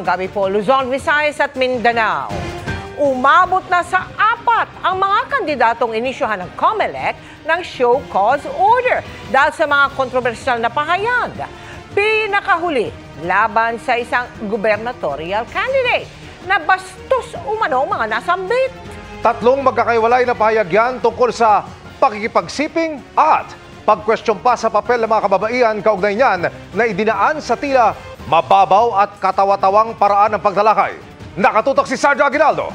Magandang gabi po, Luzon, Visayas at Mindanao. Umabot na sa 4 ang mga kandidatong inisyohan ng COMELEC ng show cause order dahil sa mga kontrobersyal na pahayag. Pinakahuli laban sa isang gubernatorial candidate na bastos umano mga nasambit. 3 magkakaiwalay na pahayag yan tungkol sa pakikipagsiping at pagkwestiyon pa sa papel ng mga kababaihan kaugnay niyan na idinaan sa tila mababaw at katawa-tawang paraan ng pagtalakay. Nakatutok si Sandra Aguinaldo.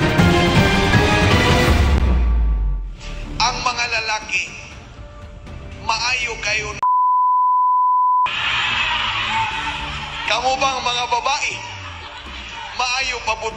Ang mga lalaki, maayo kayo. Kamu bang mga babae, maayo pa po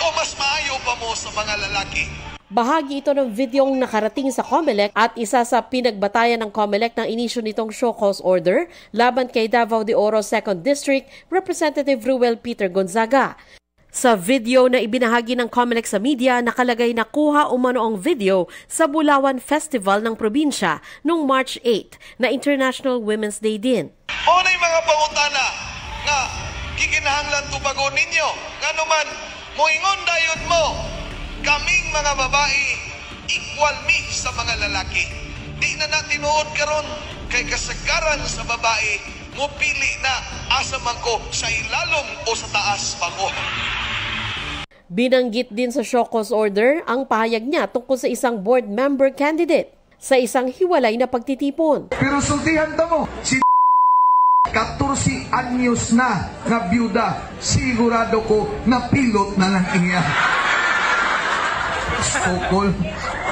o mas maayo pa mo sa mga lalaki? Bahagi ito ng videong nakarating sa COMELEC at isa sa pinagbatayan ng COMELEC ng inisyo nitong show cause order laban kay Davao de Oro 2nd District Representative Ruel Peter Gonzaga. Sa video na ibinahagi ng COMELEC sa media, nakalagay na kuha umano ang video sa Bulawan Festival ng probinsya noong March 8 na International Women's Day din. O na mga pangutana nga gikinahanglan tubagon ninyo nga naman moingon dayon mo kaming mga babae equal me sa mga lalaki. Di na tinuod karon kay kasagaran sa babae mo pili na asa man ko sa ilalom o sa taas pa ko. Binanggit din sa show cause order ang pahayag niya tungkol sa isang board member candidate sa isang hiwalay na pagtitipon. Pero sultihan to mo, si 14 anyos na nga byuda, sigurado ko na pilot na lang iya.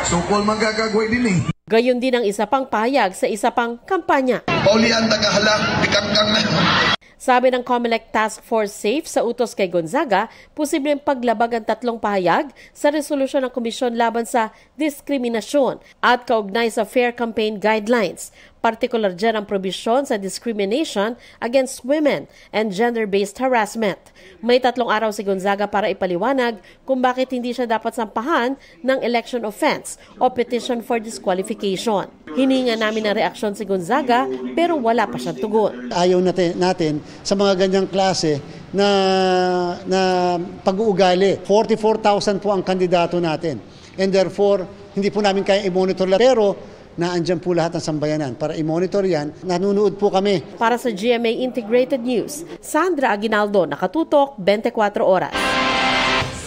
Sokol magagagawin din eh. Gayon din ang isa pang pahayag sa isa pang kampanya. Paulian tagahala, bikangkang na. Sabi ng COMELEC Task Force SAFE sa utos kay Gonzaga, posibleng paglabag ang 3 pahayag sa resolusyon ng Komisyon laban sa diskriminasyon at kaugnay sa Fair Campaign Guidelines. Partikular dyan ang probisyon sa discrimination against women and gender-based harassment. May 3 araw si Gonzaga para ipaliwanag kung bakit hindi siya dapat sampahan ng election offense o petition for disqualification. Hininga namin ng reaksyon si Gonzaga pero wala pa siyang tugon. Ayaw natin sa mga ganyang klase na pag-uugali. 44,000 po ang kandidato natin. And therefore, hindi po namin kaya i-monitor lahat. Pero naandyan po lahat ng sambayanan para i-monitor yan. Nanunood po kami. Para sa GMA Integrated News, Sandra Aguinaldo, Nakatutok, 24 Oras.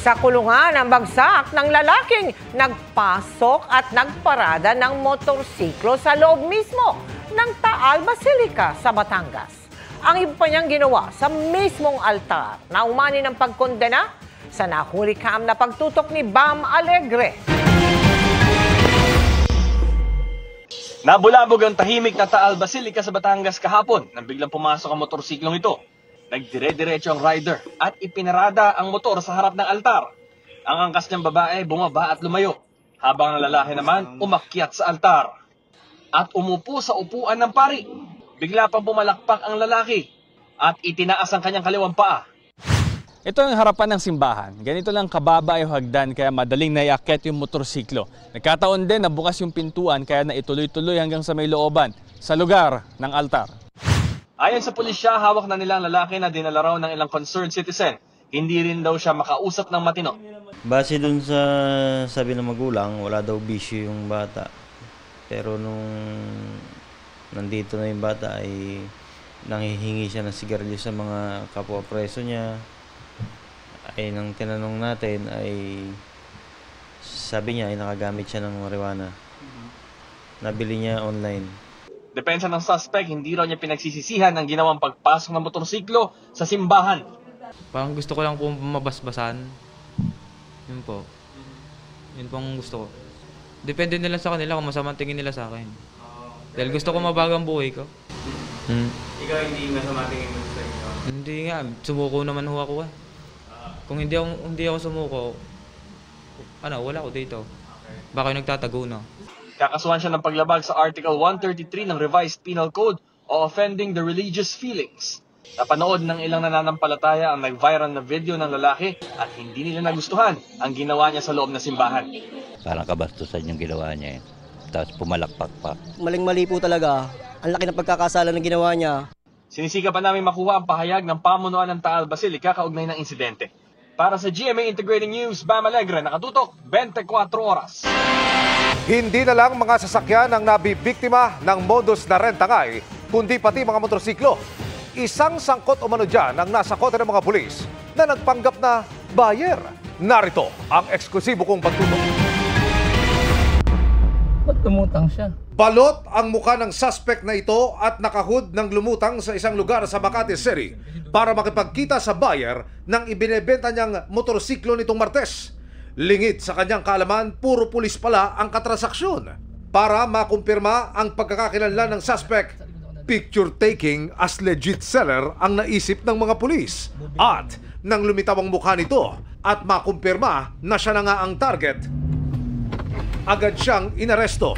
Sa kulungan ang bagsak ng lalaking nagpasok at nagparada ng motorsiklo sa loob mismo ng Taal Basilica sa Batangas. Ang iba pa niyang ginawa sa mismong altar na umani ng pagkondena sa nahuli cam na pagtutok ni Bam Alegre. Nabulabog ang tahimik na Taal Basilica sa Batangas kahapon nang biglang pumasok ang motorsiklong ito. Nagdire-diretso ang rider at ipinarada ang motor sa harap ng altar. Ang angkas niyang babae bumaba at lumayo, habang ang lalaki naman umakyat sa altar. At umupo sa upuan ng pari. Bigla pang pumalakpak ang lalaki at itinaas ang kanyang kaliwang paa. Ito ang harapan ng simbahan. Ganito lang kababa yung hagdan kaya madaling naiakyat yung motorsiklo. Nagkataon din na bukas yung pintuan kaya naituloy-tuloy hanggang sa may looban sa lugar ng altar. Ayon sa pulisya, hawak na nila ang lalaki na dinala raw ng ilang concerned citizen. Hindi rin daw siya makausap ng matino. Base dun sa sabi ng magulang, wala daw bisyo yung bata. Pero nung nandito na yung bata ay nanghihingi siya ng sigarilyo sa mga kapwa-preso niya. Ay nang tinanong natin ay sabi niya ay nakagamit siya ng marijuana. Nabili niya online. Depensa ng suspect, hindi raw niya pinagsisisihan ang ginawang pagpasok ng motorsiklo sa simbahan. Parang gusto ko lang po mabasbasan. Yun po. Yun po ang gusto ko. Depende nila sa kanila kung masamang tingin nila sa akin. Dahil gusto ko mabago ang buhay ko. Ikaw hindi masama tingin mo sa inyo? Hindi nga. Sumuko naman ho ako. Kung hindi ako sumuko, wala ako dito. Baka yung nagtatago na. Kakasuhan siya ng paglabag sa Article 133 ng Revised Penal Code o offending the religious feelings. Napanood ng ilang nananampalataya ang nag-viral na video ng lalaki at hindi nila nagustuhan ang ginawa niya sa loob ng simbahan. Parang kabastusan yung ginawa niya. Tapos pumalakpak pa. Maling-mali po talaga. Ang laki ng pagkakasala ng ginawa niya. Sinisika pa namin makuha ang pahayag ng pamunuan ng Taal Basilica kaugnay ng insidente. Para sa GMA Integrated News, Bam Alegre, nakatutok 24 oras. Hindi na lang mga sasakyan ang nabibiktima ng modus na rentangay, kundi pati mga motorsiklo. Isang sangkot umano dyan ang nasa kote ng mga pulis na nagpanggap na buyer. Narito ang eksklusibo kong pagtutok. Ba't lumutang siya? Balot ang mukha ng suspect na ito at nakahud ng lumutang sa isang lugar sa Makati City para makipagkita sa buyer ng ibinebenta niyang motorsiklo nitong Martes. Lingid sa kanyang kaalaman, puro pulis pala ang katransaksyon. Para makumpirma ang pagkakakilanlan ng suspect, picture taking as legit seller ang naisip ng mga pulis. At nang lumitaw ang mukha nito at makumpirma na siya na nga ang target, agad siyang inaresto.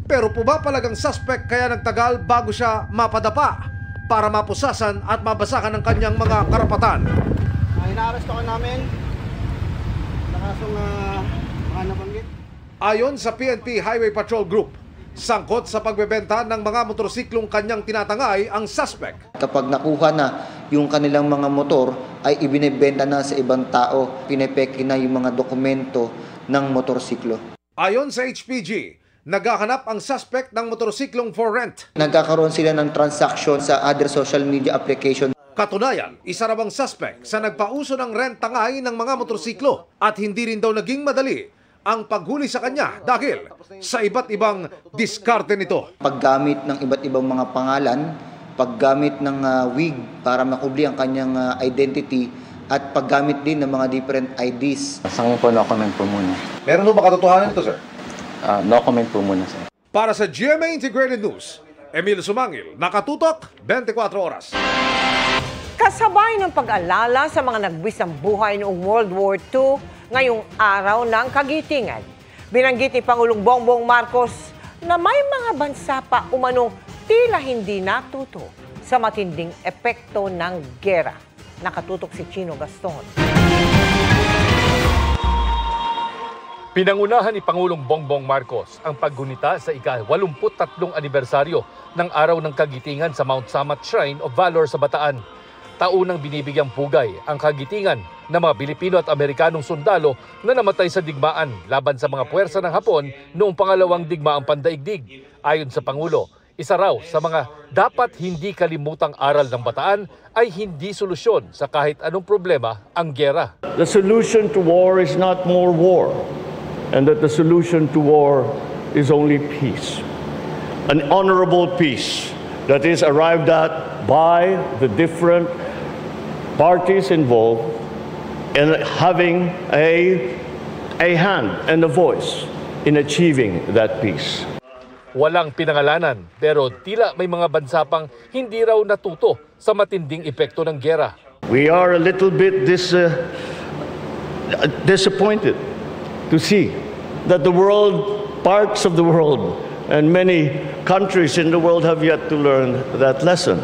Pero pumapalagang suspect kaya nagtagal bago siya mapadapa para mapusasan at mabasakan ng kanyang mga karapatan. Inaaresto ko namin sa kasong mga nabanggit. Ayon sa PNP Highway Patrol Group, sangkot sa pagbebenta ng mga motorsiklong kanyang tinatangay ang suspect. Kapag nakuha na yung kanilang mga motor ay ibinebenta na sa ibang tao, pinepeke na yung mga dokumento ng motorsiklo. Ayon sa HPG, naghahanap ang suspect ng motorsiklong for rent. Nagkakaroon sila ng transaction sa other social media application. Katunayan, isa raw ang suspect sa nagpauso ng rentangay ng mga motorsiklo at hindi rin daw naging madali ang paghuli sa kanya dahil sa iba't ibang diskarte nito. Paggamit ng iba't ibang mga pangalan, paggamit ng wig para makubli ang kanyang identity at paggamit din ng mga different IDs. Sa ngayon po, no comment po muna. Meron po ba katotohanan ito, sir? No comment po muna, sir. Para sa GMA Integrated News, Emil Sumangil, nakatutok 24 oras. Kasabay ng pag-alala sa mga nagwisang buhay noong World War II, ngayong araw ng kagitingan. Binanggit ni Pangulong Bongbong Marcos na may mga bansa pa umanong tila hindi natuto sa matinding epekto ng gera. Nakatutok si Chino Gaston. Pinangunahan ni Pangulong Bongbong Marcos ang paggunita sa ika-83 anibersaryo ng Araw ng Kagitingan sa Mount Samat Shrine of Valor sa Bataan. Taunang binibigyang pugay ang kagitingan ng mga Pilipino at Amerikanong sundalo na namatay sa digmaan laban sa mga puwersa ng Hapon noong pangalawang digmaang pandaigdig. Ayon sa Pangulo, isa raw sa mga dapat hindi kalimutang aral ng Bataan ay hindi solusyon sa kahit anong problema ang gera. The solution to war is not more war, and that the solution to war is only peace. An honorable peace that is arrived at by the different parties involved in having a hand and a voice in achieving that peace. Walang pinangalanan pero tila may mga bansa pang hindi raw natuto sa matinding epekto ng gera. We are a little bit disappointed to see that the world, parts of the world, and many countries in the world have yet to learn that lesson.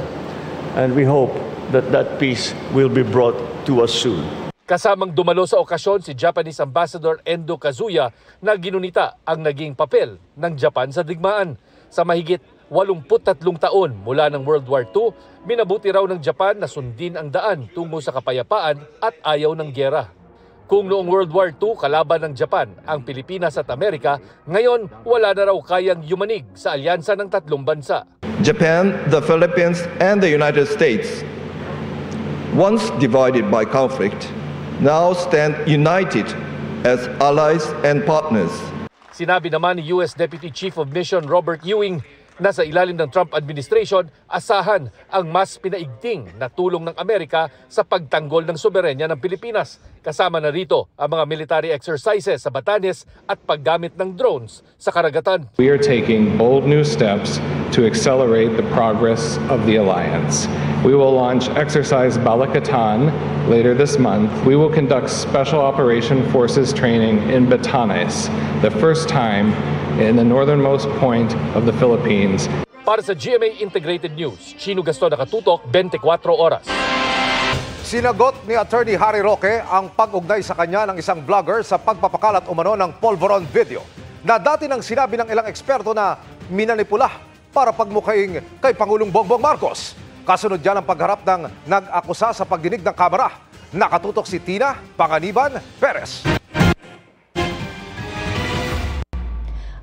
And we hope that that peace will be brought to us soon. Kasamang dumalo sa okasyon si Japanese Ambassador Endo Kazuya na ginunita ang naging papel ng Japan sa digmaan. Sa mahigit 83 taon mula ng World War II, minabuti raw ng Japan na sundin ang daan tungo sa kapayapaan at ayaw ng gera. Kung noong World War II kalaban ng Japan ang Pilipinas at Amerika, ngayon wala na raw kayang yumanig sa alyansa ng tatlong bansa. Japan, the Philippines, and the United States, once divided by conflict, now stand united as allies and partners. Sinabi naman ni U.S. Deputy Chief of Mission Robert Ewing na sa ilalim ng Trump administration, asahan ang mas pinaigting na tulong ng Amerika sa pagtanggol ng soberenya ng Pilipinas. Kasama na rito ang mga military exercises sa Batanes at paggamit ng drones sa karagatan. We are taking bold new steps to accelerate the progress of the alliance. We will launch Exercise Balikatan later this month. We will conduct Special Operation Forces training in Batanes, the first time in the northernmost point of the Philippines. Para sa GMA Integrated News, Chino Gaston, nakatutok 24 oras. Sinagot ni Attorney Harry Roque ang pag-ugnay sa kanya ng isang vlogger sa pagpapakalat umano ng polvoron video na dati nang sinabi ng ilang eksperto na minanipula para pagmukhaing kay Pangulong Bongbong Marcos. Kasunod yan ang pagharap ng nag-akusa sa pagdinig ng Kamara. Nakatutok si Tina Panganiban Perez.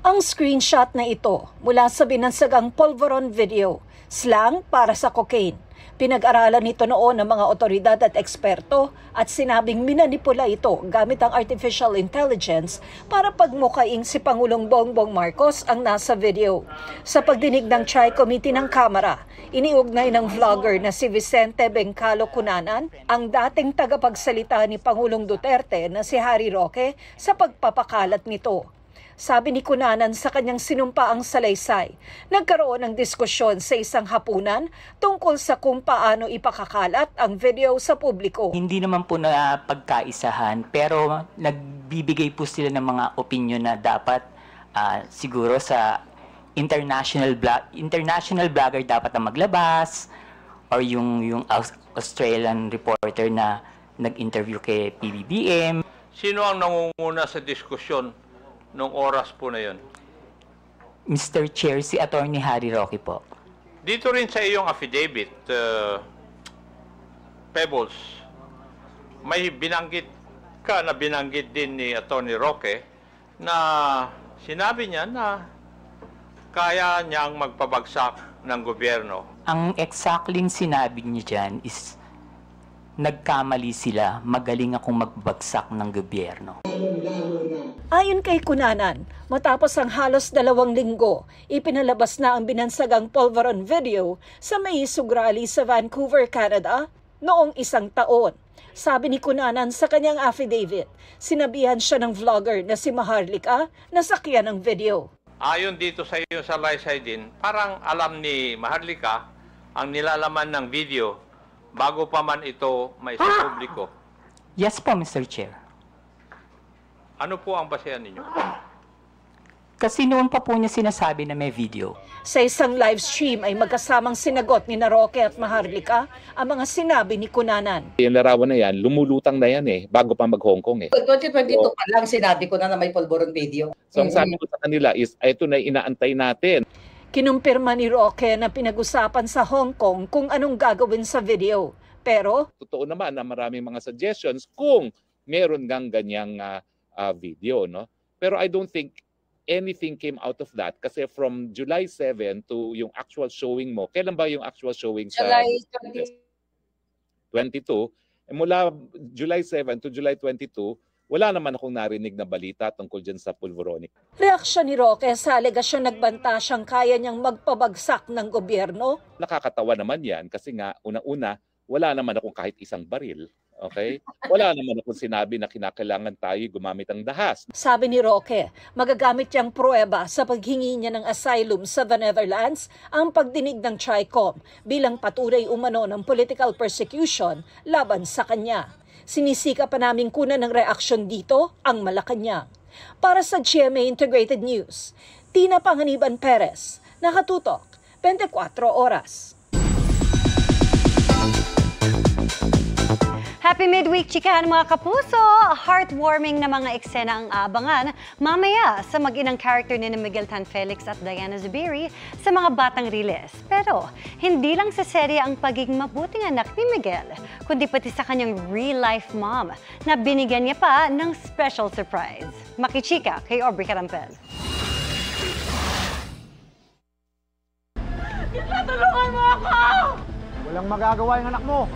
Ang screenshot na ito mula sa binansagang Polvoron video, slang para sa cocaine. Pinag-aralan nito noon ng mga otoridad at eksperto at sinabing minanipula ito gamit ang artificial intelligence para pagmukhaing si Pangulong Bongbong Marcos ang nasa video. Sa pagdinig ng Tri-Committee ng Kamara, iniugnay ng vlogger na si Vicente Bencalo Cunanan ang dating tagapagsalita ni Pangulong Duterte na si Harry Roque sa pagpapakalat nito. Sabi ni Cunanan sa kanyang sinumpaang salaysay, nagkaroon ng diskusyon sa isang hapunan tungkol sa kung paano ipakakalat ang video sa publiko. Hindi naman po na pagkaisahan, pero nagbibigay po sila ng mga opinion na dapat siguro sa international blogger dapat na maglabas, or yung Australian reporter na nag-interview kay PBBM. Sino ang nangunguna sa diskusyon nung oras po na yun? Mr. Chair, si Attorney Harry Roque po. Dito rin sa iyong affidavit, Pebbles, may binanggit din ni Attorney Roque na sinabi niya na kaya niyang magpabagsak ng gobyerno. Ang exactly sinabi niya dyan is nagkamali sila, magaling akong magbagsak ng gobyerno. Ayon kay Cunanan, matapos ang halos 2 linggo, ipinalabas na ang binansagang Polvoron video sa may sugrali sa Vancouver, Canada, noong 1 taon. Sabi ni Cunanan sa kanyang affidavit, sinabihan siya ng vlogger na si Maharlika na sakyan ng video. Ayon dito sa iyo sa laysay din, parang alam ni Maharlika ang nilalaman ng video bago pa man ito may sa publiko. Yes po, Mr. Chair. Ano po ang basehan ninyo? Kasi noon pa po niya sinasabi na may video. Sa isang live stream ay magkasamang sinagot ni Roque at Maharlika ang mga sinabi ni Cunanan. Yung larawan na yan, lumulutang na yan bago pa mag-Hong Kong 2022 pa lang sinabi ko na may Polvoron video. So ang sabi ko sa kanila is, ito na inaantay natin. Kinumpirma ni Roque na pinag-usapan sa Hong Kong kung anong gagawin sa video. Pero totoo naman na maraming mga suggestions kung meron ngang ganyang video, no? Pero I don't think anything came out of that kasi from July 7 to yung actual showing mo. Kailan ba yung actual showing sa July 22? Mula July 7 to July 22, wala naman akong narinig na balita tungkol dyan sa Polvoronic. Reaksyon ni Roque sa alegasyon nagbanta siyang kaya niyang magpabagsak ng gobyerno. Nakakatawa naman yan kasi nga una-una, wala naman akong kahit isang baril. Okay? Wala naman akong sinabi na kinakailangan tayo gumamit ang dahas. Sabi ni Roque, magagamit niyang pruweba sa paghingi niya ng asylum sa the Netherlands ang pagdinig ng TRICOM bilang patunay umano ng political persecution laban sa kanya. Sinisika pa namin kunan ng reaksyon dito ang Malacanang. Para sa GMA Integrated News, Tina Panganiban Perez, nakatutok, 24 oras. Happy midweek, chikahan mga kapuso! Heartwarming na mga eksena ang abangan mamaya sa mag-inang character ni Miguel Tan Felix at Diana Zubiri sa mga batang riles. Pero hindi lang sa serye ang pagiging mabuting anak ni Miguel, kundi pati sa kanyang real-life mom na binigyan niya pa ng special surprise. Makichika kay Aubrey Carampel. Tulungan mo ako! Walang magagawa yung anak mo.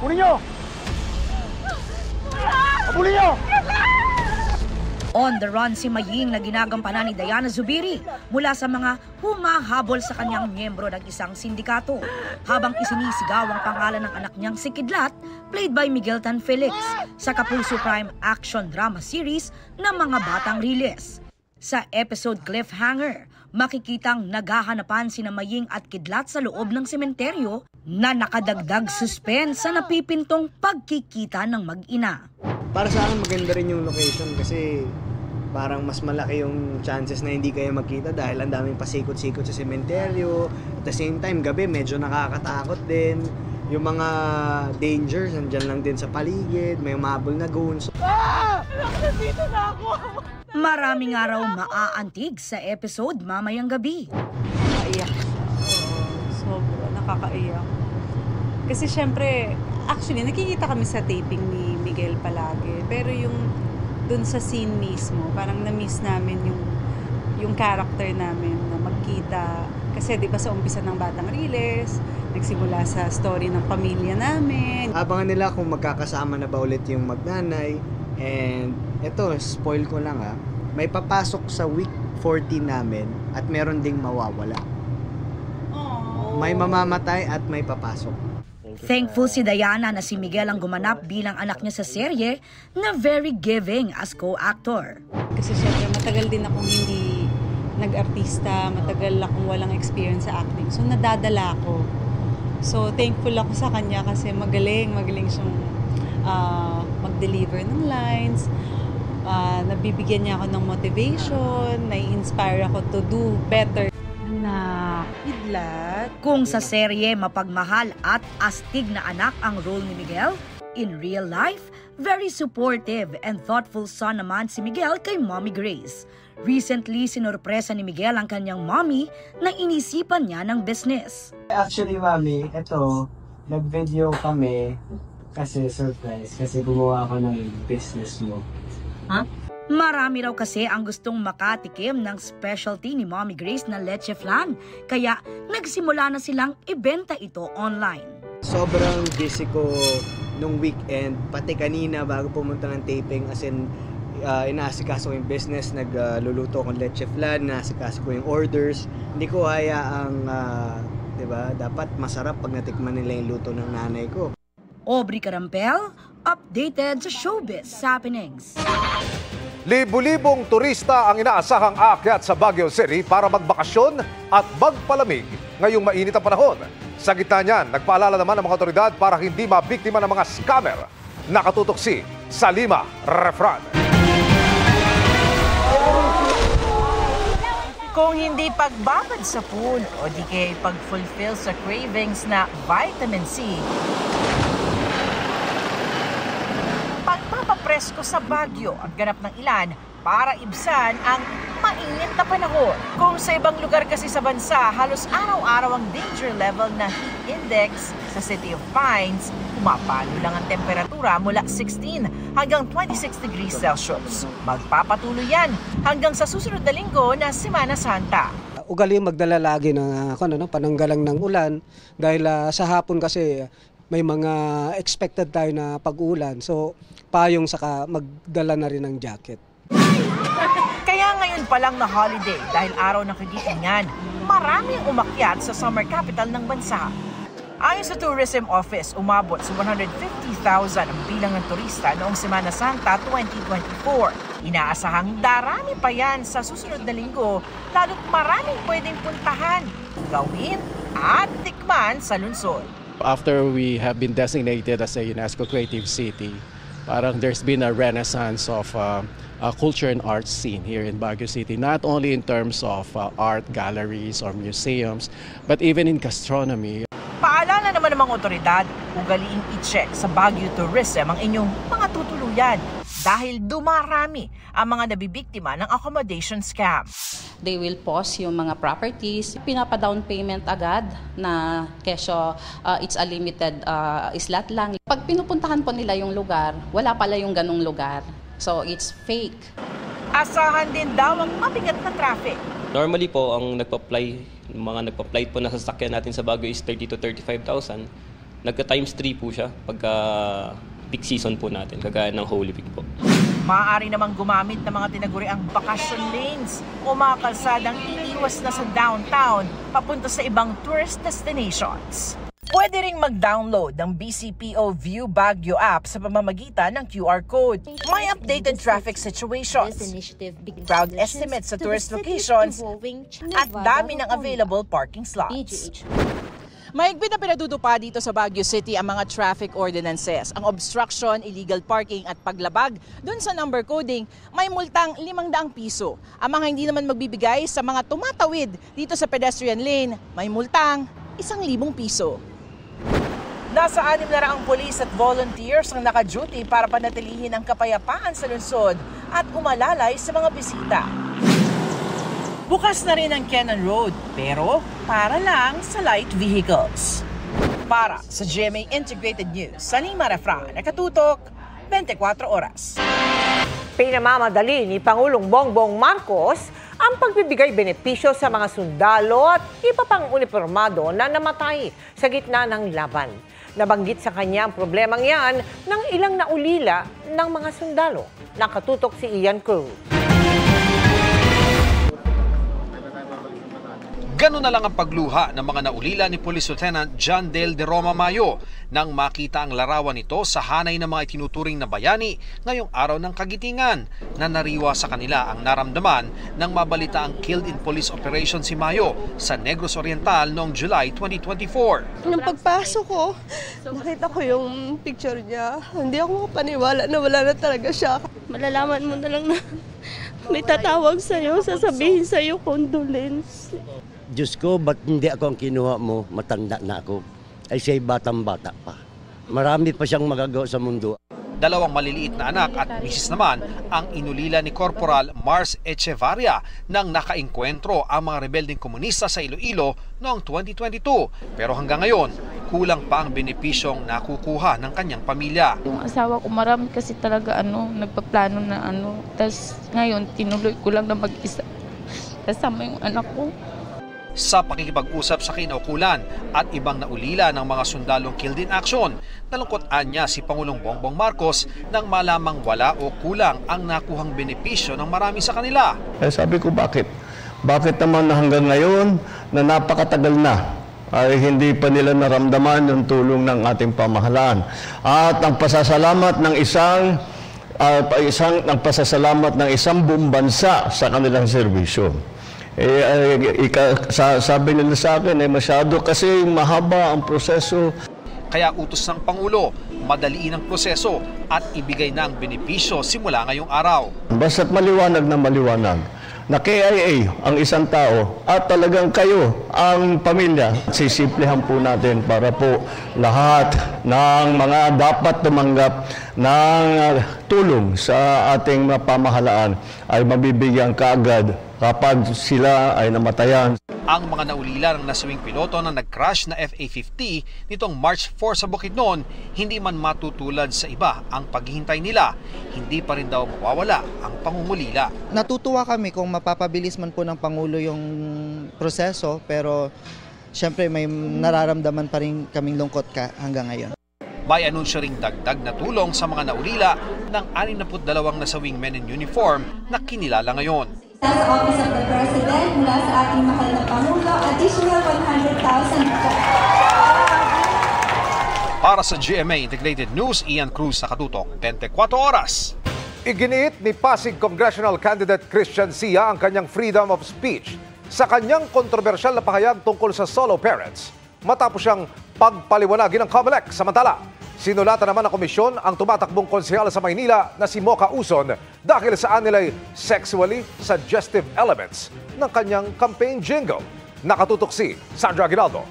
Kunin niyo! Abulin niyo! On the run si Maying na ginagampanan ni Diana Zubiri mula sa mga humahabol sa kanyang miyembro ng isang sindikato habang isinisigaw ang pangalan ng anak niyang si Kidlat, played by Miguel Tan Felix, sa Kapuso Prime action drama series ng mga batang riles. Sa episode Cliffhanger, makikitang naghahanapan sina Maying at Kidlat sa loob ng sementeryo na nakadagdag suspense sa napipintong pagkikita ng mag-ina. Para sa akin maganda rin yung location kasi parang mas malaki yung chances na hindi kayo magkita dahil ang daming pasikot-sikot sa sementeryo. At the same time, gabi medyo nakakatakot din. Yung mga dangers nandyan lang din sa paligid, may umabol na goons. Nandito na ako! Maraming araw maaantig sa episode mamayang gabi. nakakaiyak. Kasi syempre, actually, nakikita kami sa taping ni Miguel palagi. Pero yung dun sa scene mismo, parang na-miss namin yung character namin na magkita. Kasi di ba sa umpisa ng Batang Riles, nagsimula sa story ng pamilya namin. Abangan nila kung magkakasama na ba ulit yung magnanay. And eto, spoil ko lang may papasok sa week 14 namin at meron ding mawawala. May mamamatay at may papasok. Thankful si Diana na si Miguel ang gumanap bilang anak niya sa serye na very giving as co-actor. Kasi syempre matagal din akong hindi nag-artista, matagal akong walang experience sa acting. So nadadala ako. So thankful ako sa kanya kasi magaling siyang mag-deliver ng lines. Nabibigyan niya ako ng motivation, nai-inspire ako to do better. Anak, idlat. Kung sa serye mapagmahal at astig na anak ang role ni Miguel, in real life, very supportive and thoughtful son naman si Miguel kay Mommy Grace. Recently, sinurpresa ni Miguel ang kanyang mommy na inisipan niya ng business. Actually, Mami, eto, nag-video kami kasi surprise, kasi gumawa ako ng business mo. Marami raw kasi ang gustong makatikim ng specialty ni Mommy Grace na leche flan, kaya nagsimula na silang ibenta ito online. Sobrang busy ko nung weekend, pati kanina bago pumunta ng taping, as in inaasikaso ko yung business, nagluluto akong leche flan, inaasikaso ko yung orders. Hindi ko hayaang, diba, dapat masarap pag natikman nila yung luto ng nanay ko. Aubrey Carampel, updated sa showbiz happenings. Libu-libong turista ang inaasahang aakyat sa Baguio City para magbakasyon at magpalamig ngayong mainit ang panahon. Sa gitna niyan, nagpaalala naman ang mga otoridad para hindi mabiktima ng mga scammer. Nakatutok si Salima Refran. Kung hindi pagbabad sa pool o di kaya pag-fulfill sa cravings na vitamin C, pagpapapresko sa Baguio ang ganap ng ilan para ibsan ang mainit na panahon. Kung sa ibang lugar kasi sa bansa, halos araw-araw ang danger level na heat index sa City of Pines, pumapalo lang ang temperatura mula 16 hanggang 26 degrees Celsius. Magpapatuloy yan hanggang sa susunod na linggo na Semana Santa. Ugali magdala lagi ng pananggalang ng ulan dahil sa hapon kasi may mga expected tayo na pag-ulan. So, payong saka magdala na rin ng jacket. Kaya ngayon pa lang na holiday dahil araw ng kagitingan, maraming umakyat sa summer capital ng bansa. Ayon sa Tourism Office, umabot sa 150,000 ang bilang ng turista noong Semana Santa 2024. Inaasahang darami pa yan sa susunod na linggo, lalo't maraming pwedeng puntahan, gawin at tikman sa lungsod. After we have been designated as a UNESCO Creative City, parang there's been a renaissance of culture and arts scene here in Baguio City, not only in terms of art galleries or museums, but even in gastronomy. Paalala naman ng mga otoridad, ugaliing i-check sa Baguio Tourism ang inyong mga tutuluyan dahil dumarami ang mga nabibiktima ng accommodation scam. They will pause yung mga properties, pinapa-down payment agad na kesyo it's a limited slot lang. Pag pinupuntahan po nila yung lugar, wala pala yung ganong lugar. So it's fake. Asahan din daw ang mabigat na traffic. Normally po, ang mga nagpa-flight po na sasakyan natin sa Baguio is 30 to 35,000. Nagka-times 3 po siya pagka peak season po natin, kagaya ng Holy Week po. Maaari namang gumamit ng mga tinaguriang vacation lanes o mga kalsadang iiwas na sa downtown papunta sa ibang tourist destinations. Pwede ring mag-download ng BCPO View Baguio app sa pamamagitan ng QR code. May updated traffic situations, crowd estimates sa tourist locations, at dami ng available parking slots. Mahigpit na pinatutupad dito sa Baguio City ang mga traffic ordinances. Ang obstruction, illegal parking at paglabag dun sa number coding, may multang 500 piso. Ang mga hindi naman magbibigay sa mga tumatawid dito sa pedestrian lane, may multang 1,000 piso. Nasa 6 na ang pulis at volunteers ang naka-duty para panatilihin ang kapayapaan sa lungsod at umalalay sa mga bisita. Bukas na rin ang Cannon Road, pero para lang sa light vehicles. Para sa GMA Integrated News, Sanima Refran, nakatutok 24 oras. Pinamamadali ni Pangulong Bongbong Marcos ang pagbibigay benepisyo sa mga sundalo at iba pang unipormado na namatay sa gitna ng laban. Nabanggit sa kanya ang problemang yan ng ilang naulila ng mga sundalo. Nakatutok si Ian Cruz. Ganun na lang ang pagluha ng mga naulila ni Police Lieutenant John Del De Roma Mayo nang makita ang larawan nito sa hanay ng mga itinuturing na bayani ngayong araw ng kagitingan na nariwa sa kanila ang naramdaman nang mabalita ang killed in police operation si Mayo sa Negros Oriental noong July 2024. Nung pagpasok ko, nakita ko yung picture niya. Hindi ako makapaniwala na wala na talaga siya. Malalaman mo na lang na may tatawag sa'yo, sasabihin sa'yo condolence. Diyos ko, ba't hindi ako ang kinuha mo? Matanda na ako. Ay siya'y batang-bata pa. Marami pa siyang magagawa sa mundo. Dalawang maliliit na anak at misis naman ang inulila ni Corporal Mars Echevarria nang nakaengkwentro ang mga rebeldeng komunista sa Iloilo noong 2022. Pero hanggang ngayon, kulang pa ang benepisyong nakukuha ng kanyang pamilya. Yung asawa ko marami kasi talaga nagpaplano na tas ngayon tinuloy ko lang na mag-isa. Kasama yung anak ko. Sa pakikipag-usap sa kinaukulan at ibang naulila ng mga sundalong killed in action, nalungkotan niya si Pangulong Bongbong Marcos nang malamang wala o kulang ang nakuhang benepisyo ng marami sa kanila. Sabi ko, bakit? Bakit naman hanggang ngayon na napakatagal na ay hindi pa nila naramdaman yung tulong ng ating pamahalaan? At ang pasasalamat ng isang buong bansa sa kanilang serbisyo. Sabi nila sa akin, masyado kasi mahaba ang proseso. Kaya utos ng Pangulo, madaliin ang proseso at ibigay na ang benepisyo simula ngayong araw. Basta't maliwanag na maliwanag na KIA ang isang tao at talagang kayo ang pamilya. Sisimplehan po natin para po lahat ng mga dapat tumanggap ng tulong sa ating pamahalaan ay mabibigyan kaagad kapag sila ay namatayan. Ang mga naulila ng nasawing piloto na nag-crash na FA-50 nitong March 4 sa Bukidnon, hindi man matutulad sa iba ang paghihintay nila. Hindi pa rin daw mawawala ang pangungulila. Natutuwa kami kung mapapabilis man po ng Pangulo yung proseso, pero syempre may nararamdaman pa rin kaming lungkot hanggang ngayon. May anunsyo ring dagdag na tulong sa mga naulila ng 62 nasawing men in uniform na kinilala ngayon. Sa Office of the President, mula sa ating mahal na Pangulo, additional 100,000. Para sa GMA Integrated News, Ian Cruz, nakatutok 24 oras. Iginiit ni Pasig Congressional Candidate Christian Sia ang kanyang freedom of speech sa kanyang kontrobersyal na pahayag tungkol sa solo parents matapos siyang pagpaliwanagin ng COMELEC. Samantala, sinulatan naman ng komisyon ang tumatakbong konsehal sa Maynila na si Mocha Uzon dahil sa anilay sexually suggestive elements ng kanyang campaign jingle. Nakatutok si Sandra Aguinaldo.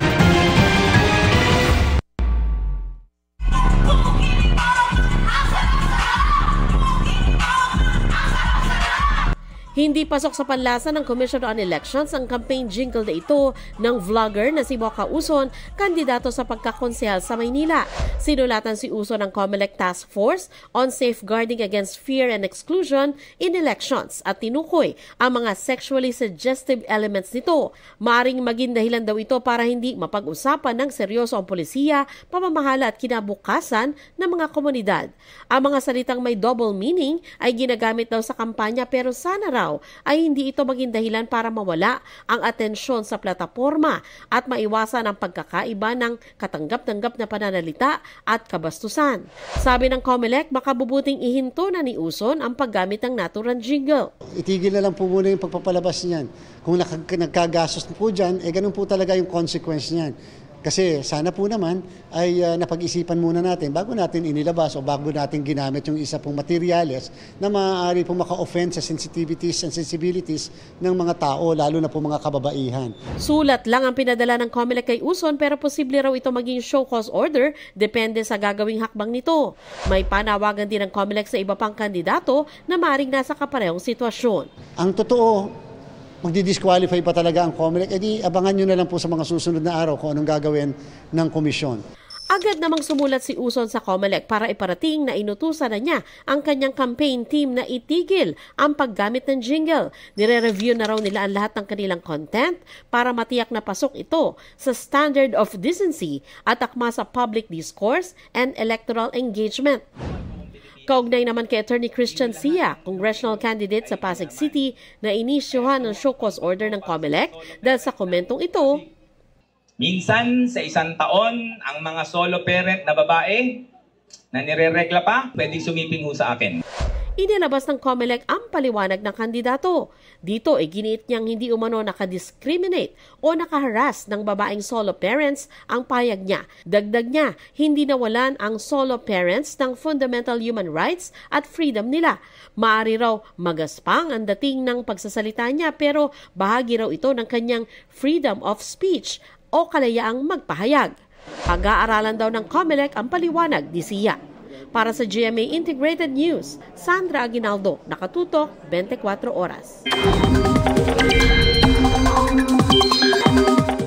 Hindi pasok sa panlasa ng Commission on Elections ang campaign jingle na ito ng vlogger na si Mocha Uzon, kandidato sa pagkakonsehal sa Maynila. Sinulatan si Uzon ng COMELEC Task Force on Safeguarding Against Fear and Exclusion in Elections at tinukoy ang mga sexually suggestive elements nito. Maaring maging dahilan daw ito para hindi mapag-usapan ng seryoso ang polisiya, pamamahala at kinabukasan ng mga komunidad. Ang mga salitang may double meaning ay ginagamit daw sa kampanya pero sana raw ay hindi ito maging dahilan para mawala ang atensyon sa plataporma at maiwasan ang pagkakaiba ng katanggap-tanggap na pananalita at kabastusan. Sabi ng COMELEC, makabubuting ihinto na ni Uzon ang paggamit ng naturang jingle. Itigil na lang po muna yung pagpapalabas niyan. Kung nagkagastos po dyan, ganun po talaga yung consequence niyan. Kasi sana po naman ay napag-isipan muna natin bago natin inilabas o bago natin ginamit yung isa pong materyales na maaari po maka-offend sa sensitivities and sensibilities ng mga tao, lalo na po mga kababaihan. Sulat lang ang pinadala ng COMELEC kay Uzon pero posible raw ito maging show cause order depende sa gagawing hakbang nito. May panawagan din ng COMELEC sa iba pang kandidato na maaaring nasa kaparehong sitwasyon. Ang totoo, magdi-disqualify pa talaga ang COMELEC, edi abangan nyo na lang po sa mga susunod na araw kung anong gagawin ng komisyon. Agad namang sumulat si Uson sa COMELEC para iparating na inutusan na niya ang kanyang campaign team na itigil ang paggamit ng jingle. Nire-review na raw nila ang lahat ng kanilang content para matiyak na pasok ito sa standard of decency at akma sa public discourse and electoral engagement. Kaugnay naman kay Attorney Christian Sia, congressional candidate sa Pasig City, na inisyuhan ng show cause order ng COMELEC dahil sa komentong ito. Minsan sa isang taon, ang mga solo parent na babae na nireregla pa, pwedeng sumiping ho sa akin. Inilabas ng COMELEC ang paliwanag ng kandidato. Dito ay giniit niyang hindi umano nakadiscriminate o nakaharas ng babaeng solo parents ang payag niya. Dagdag niya, hindi nawalan ang solo parents ng fundamental human rights at freedom nila. Maaari raw magaspang ang dating ng pagsasalita niya pero bahagi raw ito ng kanyang freedom of speech o kalayaang magpahayag. Pag-aaralan daw ng COMELEC ang paliwanag ni Sia. Para sa GMA Integrated News, Sandra Aguinaldo, nakatutok 24 oras.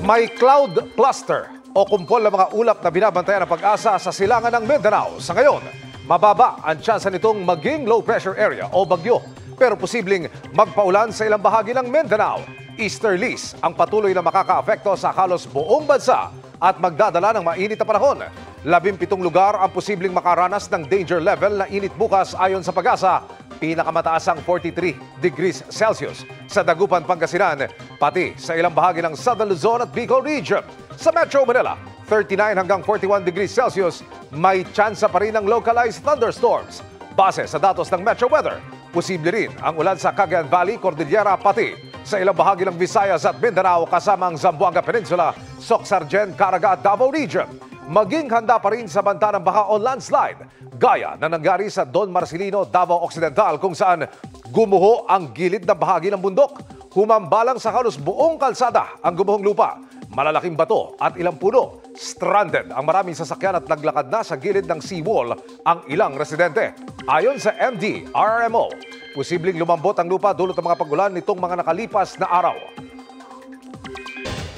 May cloud cluster o kumpol ng mga ulap na binabantayan ng Pag-asa sa silangan ng Mindanao. Sa ngayon, mababa ang tsansa nitong maging low pressure area o bagyo, pero posibleng magpaulan sa ilang bahagi ng Mindanao. Easterlies ang patuloy na makakaapekto sa halos buong bansa at magdadala ng mainit na panahon. 17 lugar ang posibleng makaranas ng danger level na init bukas ayon sa Pag-asa. Pinakamataas ang 43 degrees Celsius sa Dagupan, Pangasinan, pati sa ilang bahagi ng Southern Luzon at Bicol Region. Sa Metro Manila, 39 hanggang 41 degrees Celsius, may tsansa pa rin ng localized thunderstorms. Base sa datos ng Metro Weather, posible rin ang ulan sa Cagayan Valley, Cordillera, pati sa ilang bahagi ng Visayas at Mindanao kasama ang Zamboanga Peninsula, Soc-Sargen, Caraga at Davao Region. Maging handa pa rin sa banta ng baha o landslide, gaya na nangyari sa Don Marcelino, Davao Occidental kung saan gumuho ang gilid ng bahagi ng bundok. Humambalang sa halos buong kalsada ang gumuhong lupa. Malalaking bato at ilang puno. Stranded ang maraming sasakyan at naglakad na sa gilid ng seawall ang ilang residente. Ayon sa MD-RRMO, posibleng lumambot ang lupa dulot ng mga pagulan nitong mga nakalipas na araw.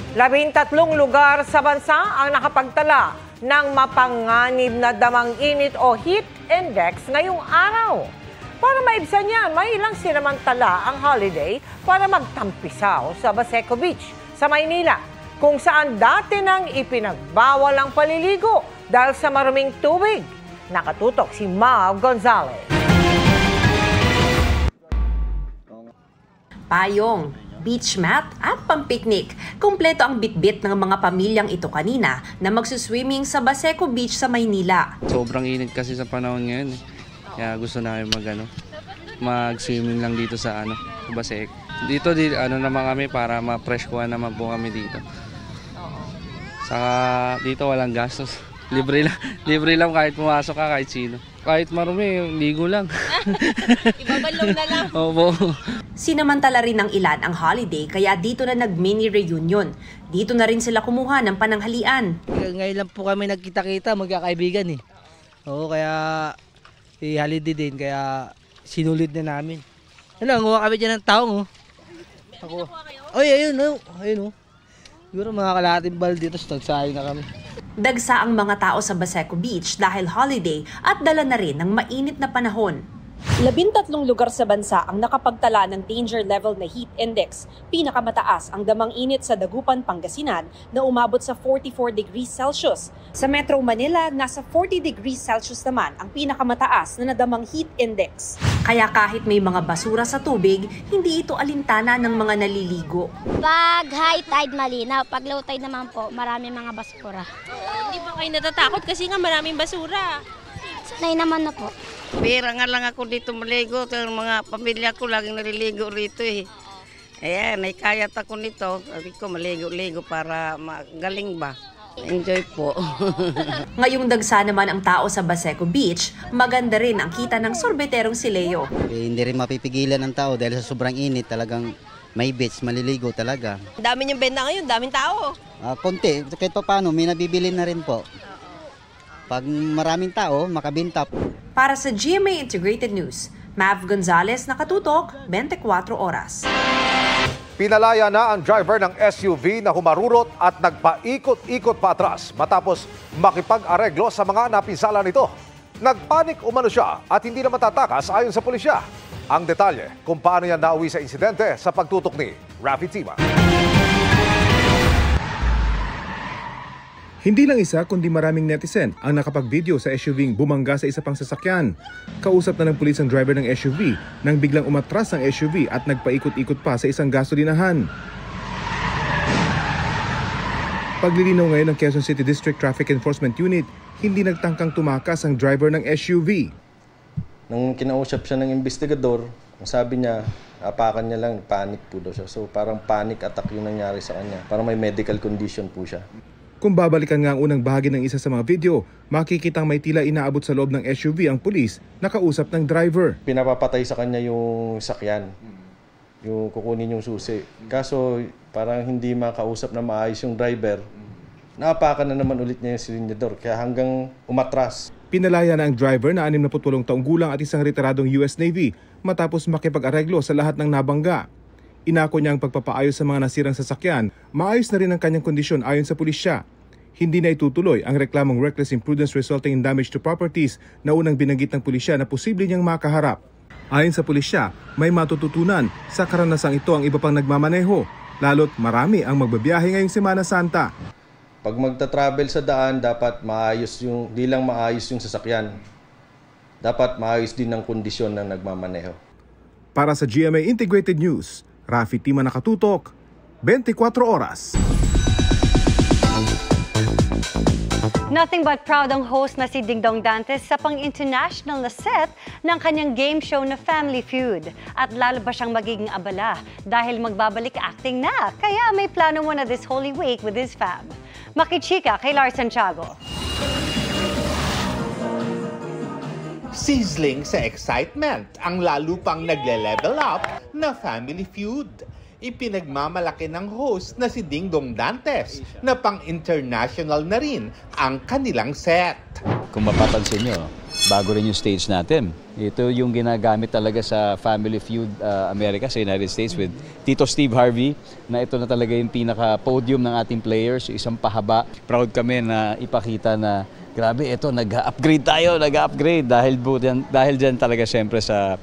13 lugar sa bansa ang nakapagtala ng mapanganib na damang init o heat index ngayong araw. Para maibsan yan, may ilang sinamantala ang holiday para magtampisaw sa Baseco Beach sa Maynila, kung saan dati nang ipinagbawal ang paliligo dahil sa maruming tubig. Nakatutok si Mav Gonzalez. Payong, beach mat at pampiknik. Kumpleto ang bitbit ng mga pamilyang ito kanina na magsuswimming sa Baseco Beach sa Maynila. Sobrang init kasi sa panahon ngayon. Kaya gusto namin mag-swimming lang dito sa Baseco. Dito naman kami para ma-fresh kuha naman po kami dito. Saka dito walang gastos. Libre lang kahit pumasok ka, kahit sino. Kahit marumi, ligo lang. Ibabalong na lang. Opo. Sinamantala rin ng ilan ang holiday kaya dito na nag-mini reunion. Dito na rin sila kumuha ng pananghalian. Ngayon lang po kami nagkita-kita, magkakaibigan eh. Oo, kaya holiday din, kaya sinulid na namin. Nguha kami dyan ng taong. Ako. Ayun oh. Siguro mga kalahating bal dito, nagsayo na kami. Dagsa ang mga tao sa Baseco Beach dahil holiday at dala na rin ng mainit na panahon. 13 lugar sa bansa ang nakapagtala ng danger level na heat index. Pinakamataas ang damang init sa Dagupan, Pangasinan na umabot sa 44 degrees Celsius. Sa Metro Manila, nasa 40 degrees Celsius naman ang pinakamataas na nadamang heat index. Kaya kahit may mga basura sa tubig, hindi ito alintana ng mga naliligo. Pag high tide malinaw, pag low tide naman po, maraming mga basura. Hindi ba kayo natatakot kasi nga maraming basura? Sanay naman na po. Bira nga lang ako dito maligo. Yung mga pamilya ko laging naliligo rito eh. Ayan, naikayat ako nito. Sabi ko maligo-ligo para magaling ba. Enjoy po. Ngayong dagsa naman ang tao sa Baseco Beach, maganda rin ang kita ng sorbeterong si Leo. Hindi rin mapipigilan ng tao dahil sa sobrang init talagang may beach, maliligo talaga. Dami niyong benta ngayon, daming tao. Konti, kahit pa paano, may nabibili na rin po. Pag maraming tao, makabinta. Para sa GMA Integrated News, Mav Gonzalez, nakatutok 24 oras. Pinalaya na ang driver ng SUV na humarurot at nagpaikot-ikot pa atras matapos makipag-areglo sa mga napinsala nito. Nagpanik umano siya at hindi na matatakas ayon sa pulisya. Ang detalye kung paano yan nauwi sa insidente sa pagtutok ni Rafi Tima. Hindi lang isa kundi maraming netizen ang nakapag-video sa SUV-ng bumangga sa isa pang sasakyan. Kausap na ng pulis ang driver ng SUV nang biglang umatras ang SUV at nagpaikot-ikot pa sa isang gasolinahan. Paglilinaw ngayon ng Quezon City District Traffic Enforcement Unit, hindi nagtangkang tumakas ang driver ng SUV. Nung kinausap siya ng investigador, sabi niya, apakan niya lang, panic po daw siya. So parang panic attack yung nangyari sa kanya. Parang may medical condition po siya. Kung babalikan nga ang unang bahagi ng isa sa mga video, makikitang may tila inaabot sa loob ng SUV ang pulis na kausap ng driver. Pinapapatay sa kanya yung sakyan, yung kukunin yung susi. Kaso parang hindi makausap na maayos yung driver. Naapakan na naman ulit niya yung silindador kaya hanggang umatras. Pinalaya na ang driver na 68 taong gulang at isang retiradong US Navy matapos makipag-areglo sa lahat ng nabangga. Inako niya ang pagpapaayos sa mga nasirang sasakyan, maayos na rin ang kanyang kondisyon ayon sa pulisya. Hindi na itutuloy ang reklamong reckless imprudence resulting in damage to properties na unang binanggit ng pulisya na posible niyang makaharap. Ayon sa pulisya, may matututunan sa karanasang ito ang iba pang nagmamaneho, lalo't marami ang magbabiyahe ngayong Semana Santa. Pag magta-travel sa daan, dapat maayos di lang maayos yung sasakyan. Dapat maayos din ang kondisyon ng nagmamaneho. Para sa GMA Integrated News, Rafi Tima nakatutok, 24 oras. Nothing but proud ang host na si Dingdong Dantes sa pang-international na set ng kanyang game show na Family Feud. At lalo ba siyang magiging abala dahil magbabalik acting na. Kaya may plano mo na this Holy Week with his fam. Makichika kay Lars Santiago. Sizzling sa excitement ang lalo pang nagle-level up na Family Feud. Ipinagmamalaki ng host na si Dingdong Dantes na pang-international na rin ang kanilang set. Kung mapapansin nyo, bago rin yung stage natin. Ito yung ginagamit talaga sa Family Feud America, sa United States with Tito Steve Harvey, na ito na talaga yung pinaka-podium ng ating players, isang pahaba. Proud kami na ipakita na grabe, ito, nag-upgrade tayo, dahil dyan talaga siyempre sa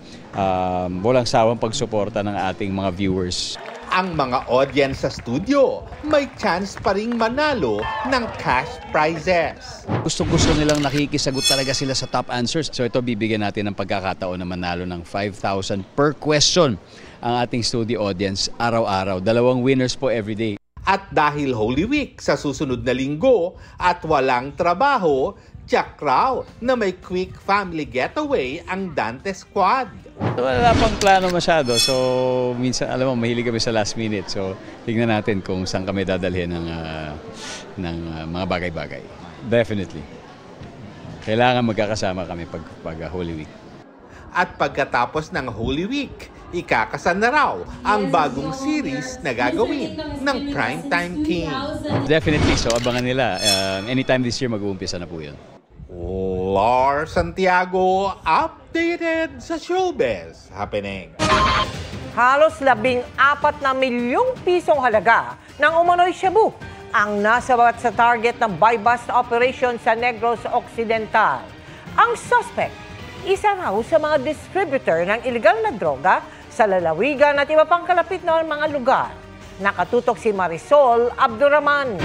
walang sawang pagsuporta ng ating mga viewers. Ang mga audience sa studio, may chance pa ring manalo ng cash prizes. Gusto nilang nakikisagot talaga sila sa top answers. So ito, bibigyan natin ng pagkakataon na manalo ng 5,000 per question ang ating studio audience araw-araw. 2 winners po everyday. At dahil Holy Week sa susunod na linggo at walang trabaho, tiyak raw na may quick family getaway ang Dante Squad. Wala pang plano masyado. So minsan, alam mo, mahilig kami sa last minute. So tingnan natin kung saan kami dadalhin ng mga bagay-bagay. Definitely. Kailangan magkakasama kami pag Holy Week. At pagkatapos ng Holy Week, ikakasan na raw ang bagong series na gagawin ng Primetime King. Definitely. So abangan nila. Anytime this year, mag-uumpisa na po yun. Lars Santiago, updated sa showbiz happening. Halos 14 na milyong pisong halaga ng umano'y shabu ang nasabat sa target ng buy-bust operation sa Negros Occidental. Ang suspect, isa raw sa mga distributor ng illegal na droga sa lalawigan at iba pang kalapit na mga lugar. Nakatutok si Marisol Abdurrahman.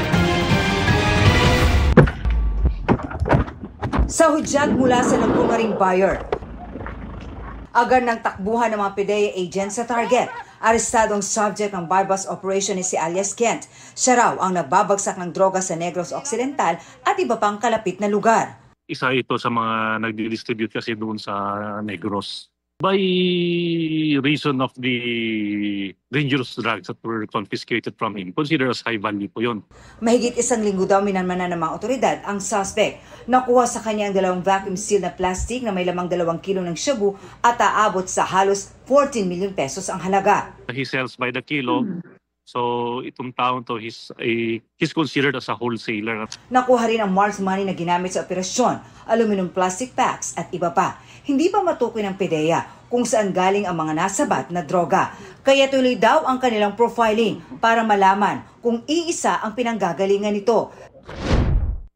Sa hudyat mula sa nagpungaring buyer, agad ng takbuhan ng mga PDEA agents sa target. Arestadong subject ng buy-bust operation ni si alias Kent. Siya raw ang nagbabagsak ng droga sa Negros Occidental at iba pang kalapit na lugar. Isa ito sa mga nagdi-distribute kasi doon sa Negros. By reason of the dangerous drugs that were confiscated from him, considered as high value po yun. Mahigit 1 linggo daw minanmanan ng mga otoridad ang suspect. Nakuha sa kanya ang 2 vacuum seal na plastic na may lamang 2 kilo ng shabu at aabot sa halos 14 million pesos ang halaga. He sells by the kilo. So itong taong to, he's considered as a wholesaler. Nakuha rin ang Mars money na ginamit sa operasyon, aluminum plastic packs at iba pa. Hindi pa matukoy ng PDEA kung saan galing ang mga nasabat na droga. Kaya tuloy daw ang kanilang profiling para malaman kung iisa ang pinanggagalingan nito.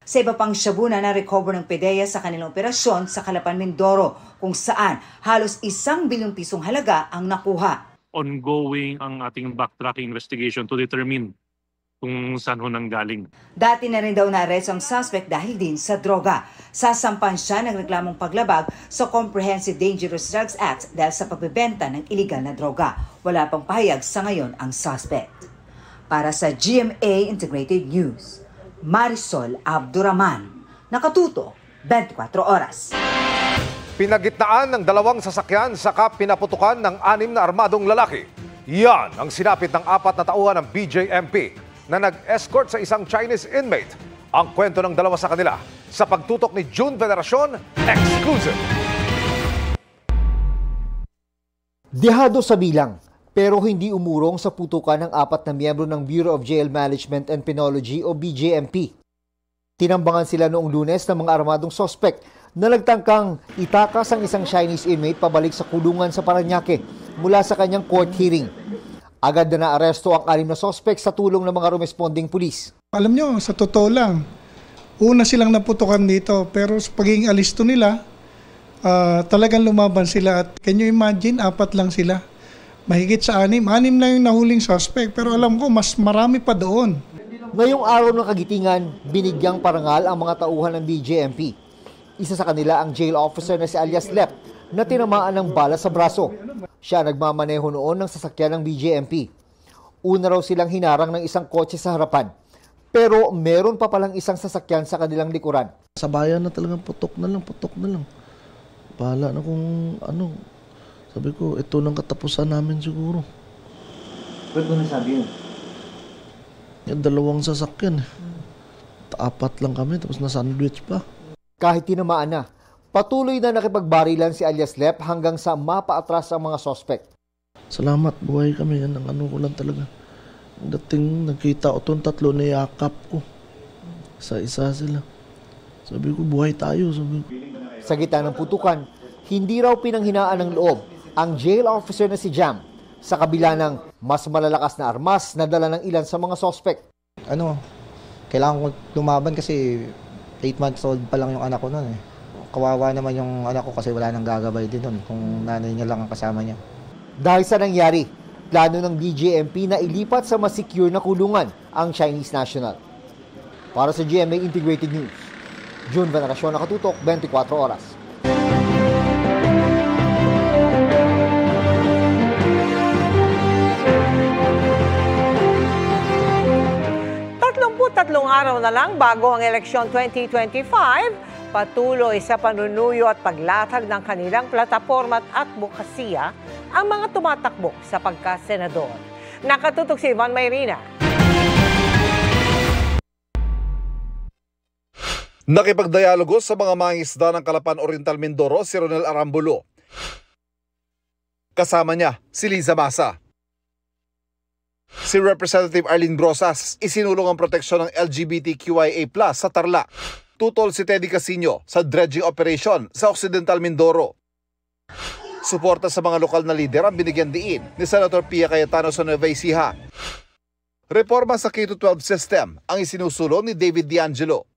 Sa iba pang shabu na na-recover ng PDEA sa kanilang operasyon sa Calapan, Mindoro, kung saan halos 1 bilyong pisong halaga ang nakuha. Ongoing ang ating backtracking investigation to determine kung saan ho nanggaling. Dati na rin daw na-arresto ang suspect dahil din sa droga. Sasampan siya ng reklamong paglabag sa Comprehensive Dangerous Drugs Act dahil sa pagbebenta ng iligal na droga. Wala pang pahayag sa ngayon ang suspect. Para sa GMA Integrated News, Marisol Abduraman, nakatuto 24 oras. Pinagitnaan ng 2 sasakyan saka pinaputukan ng 6 na armadong lalaki. Yan ang sinapit ng 4 na tauhan ng BJMP na nag-escort sa isang Chinese inmate. Ang kwento ng 2 sa kanila sa pagtutok ni June Veneracion, exclusive. Dehado sa bilang, pero hindi umurong sa putukan ng 4 na miyembro ng Bureau of Jail Management and Penology o BJMP. Tinambangan sila noong Lunes ng mga armadong sospek na nagtangkang itakas ang isang Chinese inmate pabalik sa kulungan sa Parañaque mula sa kanyang court hearing. Agad na naaresto ang 6 na sospek sa tulong ng mga responding pulis. Alam nyo, sa totoo lang, una silang naputukan dito pero sa pagiging alisto nila, talagang lumaban sila. At can you imagine, 4 lang sila. Mahigit sa 6 lang yung nahuling suspect pero alam ko mas marami pa doon. Ngayong araw ng kagitingan, binigyang parangal ang mga tauhan ng BJMP. Isa sa kanila ang jail officer na si Alias Lep na tinamaan ng bala sa braso. Siya nagmamaneho noon ng sasakyan ng BJMP. Una raw silang hinarang ng isang kotse sa harapan. Pero meron pa palang isang sasakyan sa kanilang likuran. Sa bayan na talagang putok na lang. Bahala na kung ano. Sabi ko, ito nang katapusan namin siguro. Ba't mo nasabi yun? Yung 2 sasakyan. 4 lang kami, tapos na-sandwich pa. Kahit tinamaan na, patuloy na nakipagbarilan si Alias Lep hanggang sa mapaatras ang mga sospek. Salamat, buhay kami. Yan ang ano ko lang talaga. Dating nagkita ko itong 3 na yakap ko. Isa sila. Sabi ko, buhay tayo. Sabi ko. Sa gitna ng putukan, hindi raw pinanghinaan ng loob ang jail officer na si Jam sa kabila ng mas malalakas na armas na dala ng ilan sa mga sospek. Kailangan ko lumaban kasi 8 months old pa lang yung anak ko noon. Kawawa naman yung anak ko kasi wala nang gagabay din noon kung nanay niya lang ang kasama niya. Dahil sa nangyari, plano ng BJMP na ilipat sa mas secure na kulungan ang Chinese national. Para sa GMA Integrated News, June Veneracion, nakatutok 24 oras. Tatlong araw na lang bago ang eleksyon 2025, patuloy sa panunuyo at paglatag ng kanilang plataporma at advokasya ang mga tumatakbo sa pagkasenador. Nakatutok si Ivan Mayrina. Nakipagdialogo sa mga mangingisda ng Calapan Oriental Mindoro si Ronel Arambulo. Kasama niya si Liza Masa. Si Representative Arlene Brosas, isinulong ang proteksyon ng LGBTQIA+ sa Tarlac. Tutol si Teddy Casino sa dredging operation sa Occidental Mindoro. Suporta sa mga lokal na lider ang binigyan diin ni Senator Pia Cayetano sa Nueva Ecija. Reforma sa K-12 system ang isinusulong ni David D'Angelo.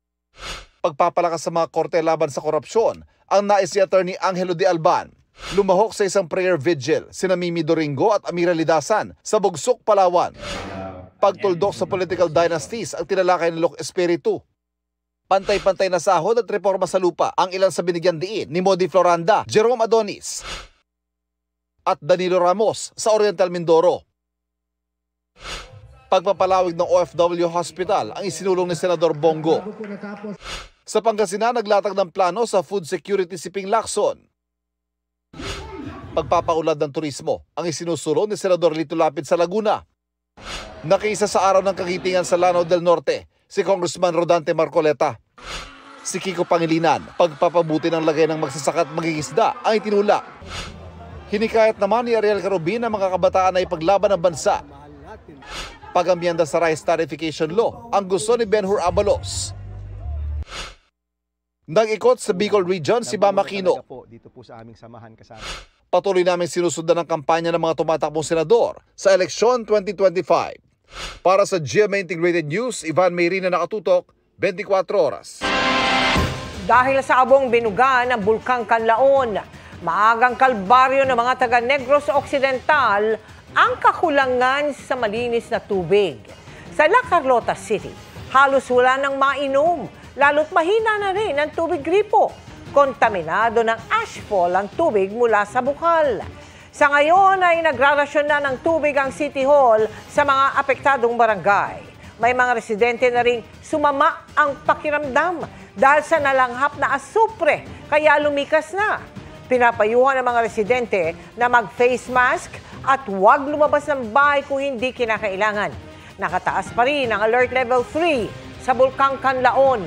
Pagpapalakas sa mga korte laban sa korupsyon ang nais ni Attorney Angelo de Alban. Lumahok sa isang prayer vigil sina Mimi Doringo at Amira Lidasan sa Bugsok, Palawan. Pagtuldok sa political dynasties ang tinalakay ni Luc Espiritu. Pantay-pantay na sahod at reforma sa lupa ang ilan sa binigyan diin ni Modi Floranda, Jerome Adonis at Danilo Ramos sa Oriental Mindoro. Pagpapalawig ng OFW Hospital ang isinulong ni Senador Bongo. Sa Pangasinan, naglatag ng plano sa food security si Ping Lacson. Pagpapaulad ng turismo ang isinusulong ni Senador Lito Lapid sa Laguna. Nakiisa sa araw ng kagitingan sa Lanao del Norte si Congressman Rodante Marcoleta. Si Kiko Pangilinan, pagpapabuti ng lagay ng magsasaka at mangingisda ang itinulak. Hinikayat naman ni Ariel Carubin ang mga kabataan na ipaglaban ng bansa. pag-amyenda sa rice tarification law ang gusto ni Benhur Abalos. Nag-ikot sa Bicol Region si Bam Aquino. Patuloy namin sinusundan ang kampanya ng mga tumatakbong senador sa eleksyon 2025. Para sa GMA Integrated News, Ivan Mayrina, nakatutok, 24 oras. Dahil sa abong binuga ng Bulkang Kanlaon, maagang kalbaryo ng mga taga Negros Occidental ang kakulangan sa malinis na tubig. Sa La Carlota City, halos wala nang mainom, lalo't mahina na rin ang tubig gripo. Kontaminado ng ashfall ang tubig mula sa bukal. Sa ngayon ay nagrarasyon na ng tubig ang City Hall sa mga apektadong barangay. May mga residente na ring sumama ang pakiramdam dahil sa nalanghap na asupre, kaya lumikas na. Pinapayuhan ng mga residente na mag-face mask at huwag lumabas ng bahay kung hindi kinakailangan. Nakataas pa rin ang Alert Level 3 sa Bulkang Kanlaon.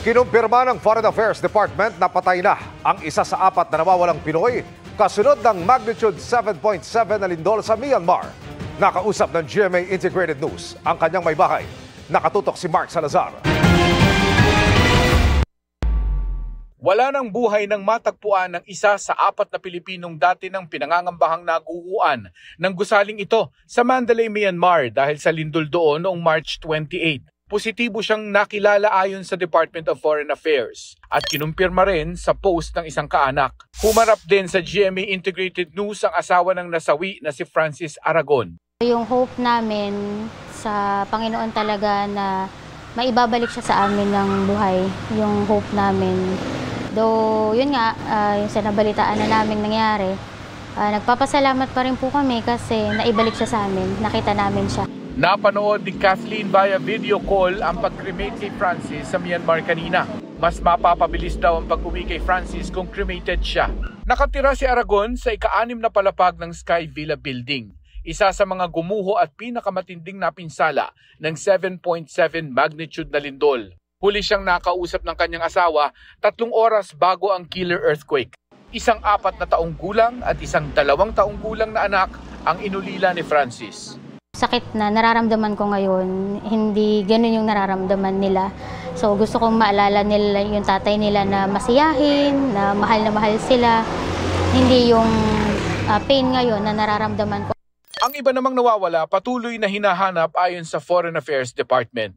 Kinumpirma ng Foreign Affairs Department na patay na ang isa sa 4 na nawawalang Pinoy kasunod ng magnitude 7.7 na lindol sa Myanmar. Nakausap ng GMA Integrated News ang kanyang may bahay. Nakatutok si Mark Salazar. Wala ng buhay nang matagpuan ng isa sa 4 na Pilipinong dati ng pinangangambahang naguuan ng gusaling ito sa Mandalay, Myanmar dahil sa lindol doon noong March 28. Positibo siyang nakilala ayon sa Department of Foreign Affairs at kinumpirma rin sa post ng isang kaanak. Humarap din sa GMA Integrated News ang asawa ng nasawi na si Francis Aragon. Yung hope namin sa Panginoon talaga na maibabalik siya sa amin ng buhay, yung hope namin. Though yun nga, yung sa nabalitaan na namin nangyari, nagpapasalamat pa rin po kami kasi naibalik siya sa amin, nakita namin siya. Napanood ni Kathleen via video call ang pag-cremate kay Francis sa Myanmar kanina. Mas mapapabilis daw ang pag-uwi kay Francis kung cremated siya. Nakatira si Aragon sa ika-6 na palapag ng Sky Villa Building. Isa sa mga gumuho at pinakamatinding napinsala ng 7.7 magnitude na lindol. Huli siyang nakausap ng kanyang asawa 3 oras bago ang killer earthquake. Isang 4 na taong gulang at isang 2 taong gulang na anak ang inulila ni Francis. Sakit na nararamdaman ko ngayon, hindi ganun yung nararamdaman nila. So gusto kong maalala nila yung tatay nila na masiyahin, na mahal sila. Hindi yung pain ngayon na nararamdaman ko. Ang iba namang nawawala patuloy na hinahanap ayon sa Foreign Affairs Department.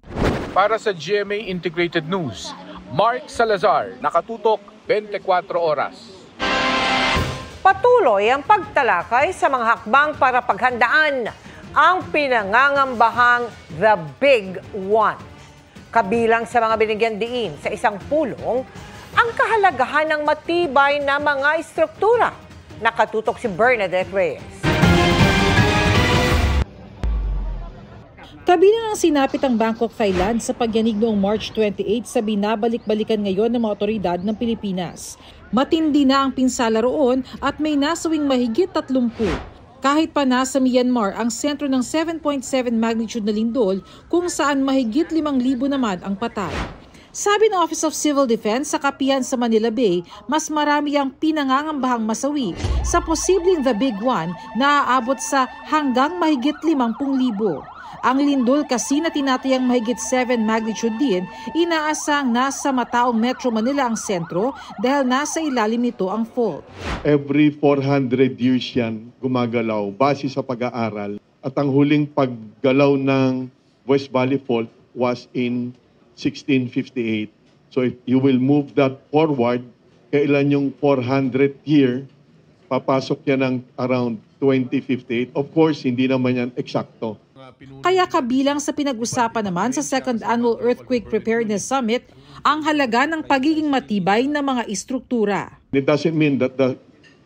Para sa GMA Integrated News, Mark Salazar, nakatutok 24 oras. Patuloy ang pagtalakay sa mga hakbang para paghandaan ang pinangangambahang The Big One. Kabilang sa mga binigyan diin sa isang pulong, ang kahalagahan ng matibay na mga istruktura. Nakatutok si Bernadette Reyes. Kabilang ang sinapit ang Bangkok, Thailand sa pagyanig noong March 28 sa binabalik-balikan ngayon ng mga otoridad ng Pilipinas. Matindi na ang pinsala roon at may nasawing mahigit 30. Kahit pa nasa Myanmar ang sentro ng 7.7 magnitude na lindol kung saan mahigit 5,000 naman ang patay. Sabi ng Office of Civil Defense sa kapihan sa Manila Bay, mas marami ang pinangangambahang masawi sa posibleng The Big One na aabot sa hanggang mahigit 50,000. Ang lindol kasi na tinatayang mahigit 7 magnitude din, inaasang nasa Mataong Metro Manila ang sentro dahil nasa ilalim nito ang fault. Every 400 years yan gumagalaw base sa pag-aaral at ang huling paggalaw ng West Valley Fault was in 1658. So if you will move that forward, kailan yung 400th year, papasok yan ng around 2058. Of course, hindi naman yan eksakto. Kaya kabilang sa pinag-usapan naman sa Second Annual Earthquake Preparedness Summit, ang halaga ng pagiging matibay na mga istruktura. It doesn't mean that the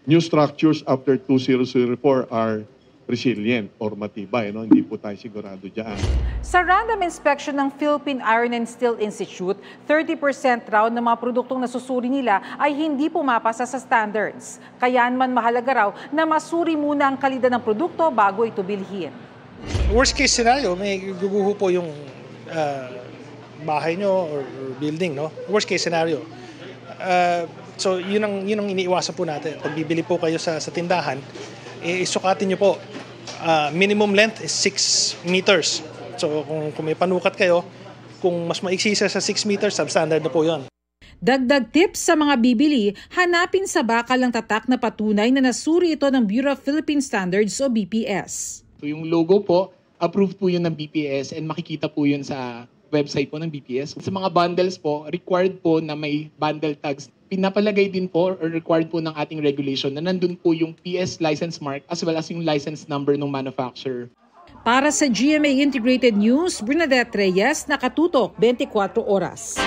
new structures after 2004 are resilient or matibay. No? Hindi po tayo sigurado dyan. Sa random inspection ng Philippine Iron and Steel Institute, 30% raw ng mga produktong nasusuri nila ay hindi pumapasa sa standards. Kaya naman mahalaga raw na masuri muna ang kalidad ng produkto bago ito bilhin. Worst case scenario, may guguho po yung bahay nyo or building, no? Worst case scenario. So yun ang iniiwasan po natin. Pag bibili po kayo sa tindahan, isukatin nyo po minimum length is 6 meters. So kung may panukat kayo, kung mas maiksi siya sa 6 meters, substandard na po yun. Dagdag tips sa mga bibili, hanapin sa bakal ang tatak na patunay na nasuri ito ng Bureau of Philippine Standards o BPS. So yung logo po, approved po yun ng BPS and makikita po yun sa website po ng BPS. Sa mga bundles po, required po na may bundle tags. Pinapalagay din po or required po ng ating regulation na nandun po yung PS license mark as well as yung license number ng manufacturer. Para sa GMA Integrated News, Bernadette Reyes, nakatutok 24 oras.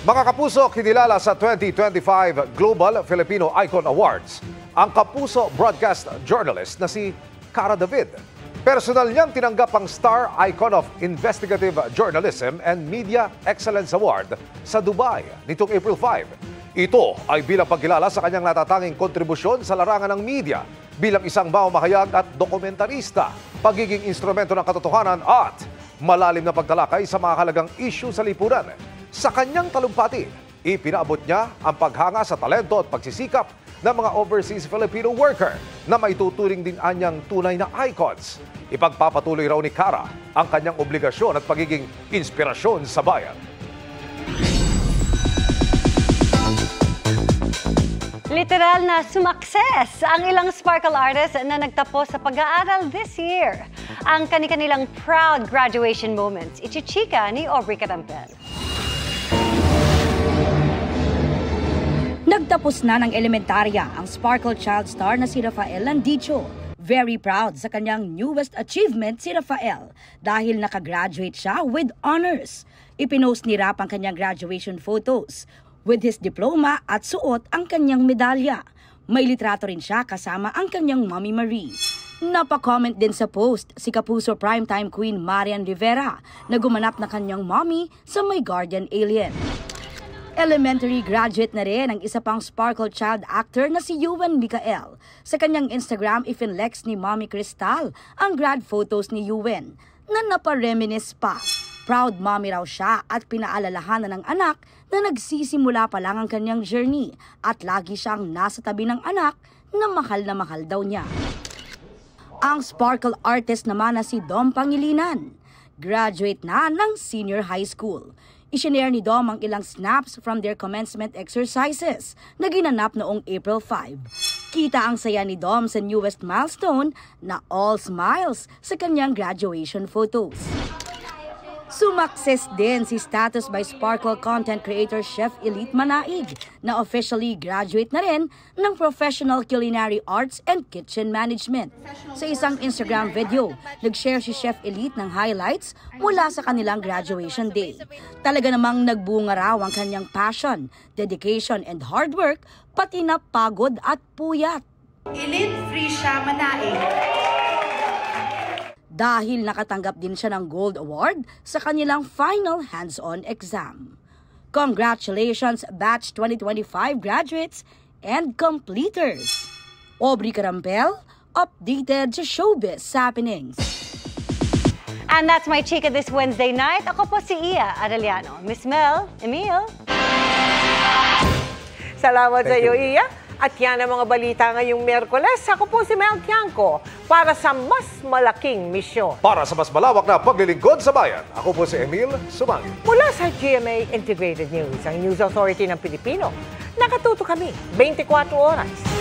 Mga kapuso, kinilala sa 2025 Global Filipino Icon Awards ang kapuso broadcast journalist na si Cara David. Personal niyang tinanggap ang Star Icon of Investigative Journalism and Media Excellence Award sa Dubai nitong April 5. Ito ay bilang pagkilala sa kanyang natatanging kontribusyon sa larangan ng media bilang isang mamamahayag at dokumentarista, pagiging instrumento ng katotohanan at malalim na pagtalakay sa mga halagang issue sa lipunan. Sa kanyang talumpati, ipinaabot niya ang paghanga sa talento at pagsisikap ng mga overseas Filipino worker na maituturing din anyang tunay na icons. Ipagpapatuloy raw ni Cara ang kanyang obligasyon at pagiging inspirasyon sa bayan. Literal na sumakses ang ilang sparkle artists na nagtapos sa pag-aaral this year. Ang kani-kanilang proud graduation moments, ichichika ni Aubrey Carampel. Nagtapos na ng elementarya ang sparkle child star na si Rafael Landicho. Very proud sa kanyang newest achievement si Rafael dahil nakagraduate siya with honors. Ipinost ni Rap ang kanyang graduation photos with his diploma at suot ang kanyang medalya. May litrato rin siya kasama ang kanyang Mommy Marie. Napacomment din sa post si Kapuso primetime queen Marian Rivera na gumanap na kanyang mommy sa My Guardian Alien. Elementary graduate na rin ang isa pang sparkle child actor na si Yuwen Mikael. Sa kanyang Instagram, ifinlex ni Mommy Cristal ang grad photos ni Yuwen na napareminis pa. Proud mommy raw siya at pinaalalahanan ng anak na nagsisimula pa lang ang kanyang journey at lagi siyang nasa tabi ng anak na mahal daw niya. Ang sparkle artist naman na si Dom Pangilinan, graduate na ng senior high school. Isinare ni Dom ang ilang snaps from their commencement exercises na ginanap noong April 5. Kita ang saya ni Dom sa newest milestone na all smiles sa kanyang graduation photos. Sumakses din si Status by Sparkle content creator Chef Elite Manaig na officially graduate na rin ng Professional Culinary Arts and Kitchen Management. Sa isang Instagram video, nag-share si Chef Elite ng highlights mula sa kanilang graduation day. Talaga namang nagbunga raw ang kanyang passion, dedication and hard work, pati na pagod at puyat. Elite Frisha Manaig. Dahil nakatanggap din siya ng Gold Award sa kanilang final hands-on exam. Congratulations, Batch 2025 graduates and completers! Aubrey Carampel, updated sa showbiz happenings. And that's my chika this Wednesday night. Ako po si Iya Arellano. Miss Mel, Emil. Salamat sa iyo, Iya. At yan ang mga balita ngayong Miyerkules. Ako po si Mel Tiangco para sa mas malaking misyon. Para sa mas malawak na paglilingkod sa bayan, ako po si Emil Sumangit. Mula sa GMA Integrated News, ang News Authority ng Pilipino, nakatuto kami 24 oras.